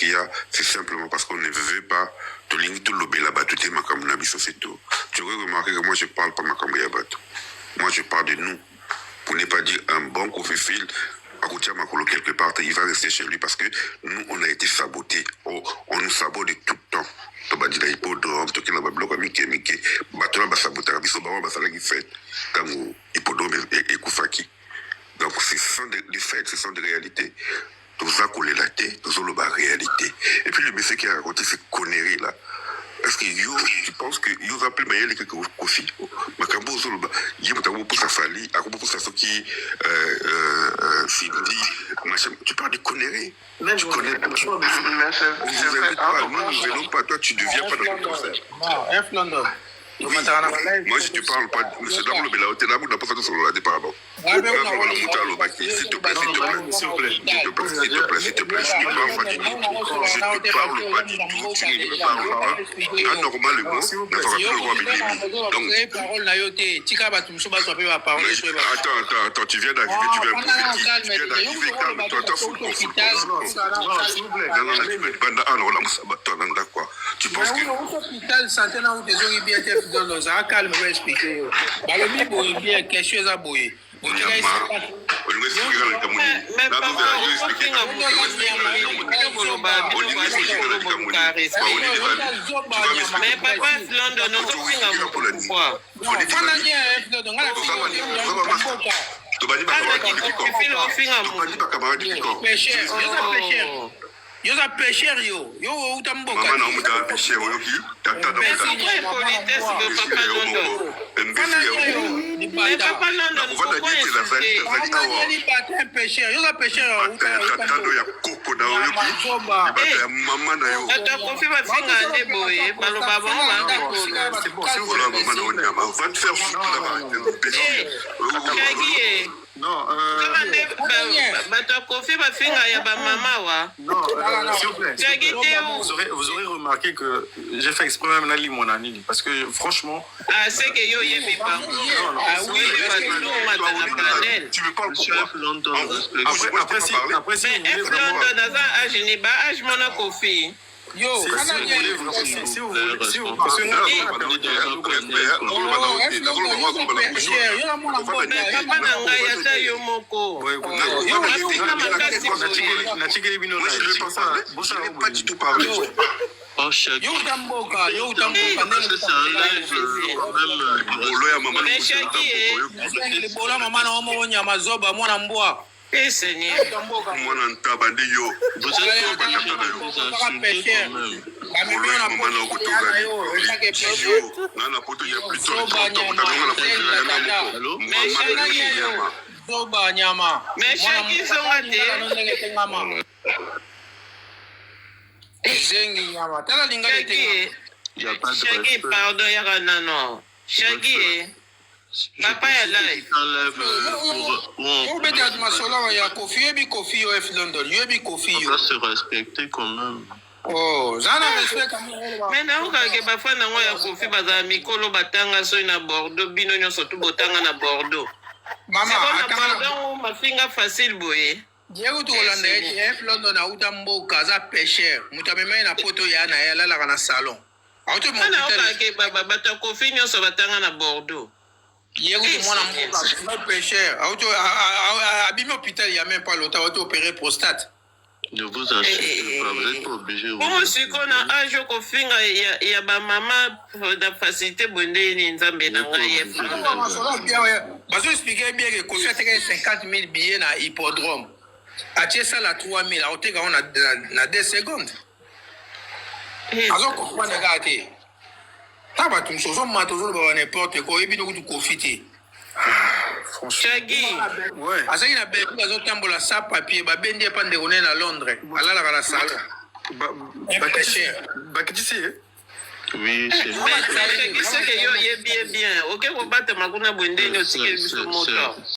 Kia, c'est simplement parce qu'on ne veut pas tout le là-bas, tout est Makamuna Bissofeto. Tu aurais remarqué que moi je parle pas Makamuna Bato. Moi je parle de nous. Pour ne pas dire un bon Kofifil, Akoutia Makolo quelque part, il va rester chez lui parce que nous on a été sabotés. Oh, on nous sabote de tout le temps. Toba dit la hippodrome, toki na babloka mike, bato na basabota, biso ba basala qui fait comme hippodrome et Koufaki. Donc ce sont des faits, ce sont des réalités. Tout ça collé la tête, tout ça le bas réalité. Et puis le monsieur qui a raconté ces conneries là. Est-ce que yo, tu penses que yo rappelle Mayele que Kofi, Makambo Zoloba, yo m'a pour sa fali, à pour sa qui Sidi, machin, tu parles de conneries. Tu connais pas. Nous ne venons pas, toi tu deviens pas dans le concert. Non, F London. Oui. Moi, je te parle pas. Monsieur Damou, le hôtel, là, vous n'avez pas fait de solo là, pardon. S'il te plaît, s'il te plaît, s'il te plaît, je ne parle pas du tout. Je ne parle pas du tout. Tu ne me parles pas. Normalement, ne fera plus le roi Béni. Attends, tu viens d'arriver, tu viens d'arriver, calme-toi, t'as full conflit. Tu penses que... Calme, je vais expliquer. Balobi boye bien, quelque chose à boye. Yo za pêcheur yo utamboka. Maman na muta pêcheur yo ki tata da muta. C'est quoi politesse de papa Londo? Mais papa Londo, pourquoi insister? Yo za pêcheur tata do ya koko da yo ki. Maman na yo. Tata Kofi va finga ande boye, baloba bonga. C'est bon, c'est voilà maman na onyama. Va te faire foutre là-bas. Kagi non, Tata Kofi va finga ya ba mama wa. Non, s'il vous plaît. Vous aurez remarqué que j'ai fait exprès même la mon année parce que franchement. Ah, c'est que yo yebi pas. Ah oui, tu me parles chef London. Après si vous voulez vraiment. Dans un âge ni ba âge mona Kofi. Yo, si vous voulez, parce que Eh Seigneur. Mwana ntabandi yo. Shaggy, pardon, Yaranano. Shaggy, papa est là. On doit se respecter quand même. Oh, j'en respect quand même. Maintenant, quand il y a des gens qui Kofi baza mikolo batanga so na Bordeaux, bino nyonso tu botanga na Bordeaux. Maman, pardon, ma finga facile boye. Diego to Hollande, F London na utamboka za pêcheur. Mutamema na poto ya na ya la na salon. Auto mo hotel. Baba Tata Kofi nyonso batanga na Bordeaux. Diego to mwana mboka, pêcheur. Auto abimi hôpital il y a même pas longtemps auto opéré prostate. Ne vous insultez pas, vous n'êtes pas obligé. Comment si qu'on a un jour qu'on finit, il y a ma maman de facilité bonné ni nzambe na ngaye. Parce que expliquer bien que Kofi a 50 000 billets na hippodrome. Atie ça la 3 000, a oteka on a 2 secondes. Alors comprendre regarder. Taba tu so matozo ba n'importe quoi et puis nous Kofi té. Shaggy. Ouais. Azaki na bébé bazo tambola sa papier ba bendie pa ndeko na Londres. Alala ka na salon. Bakiti c'est oui, c'est que yo bien. OK, on bat ma kuna bondeni aussi que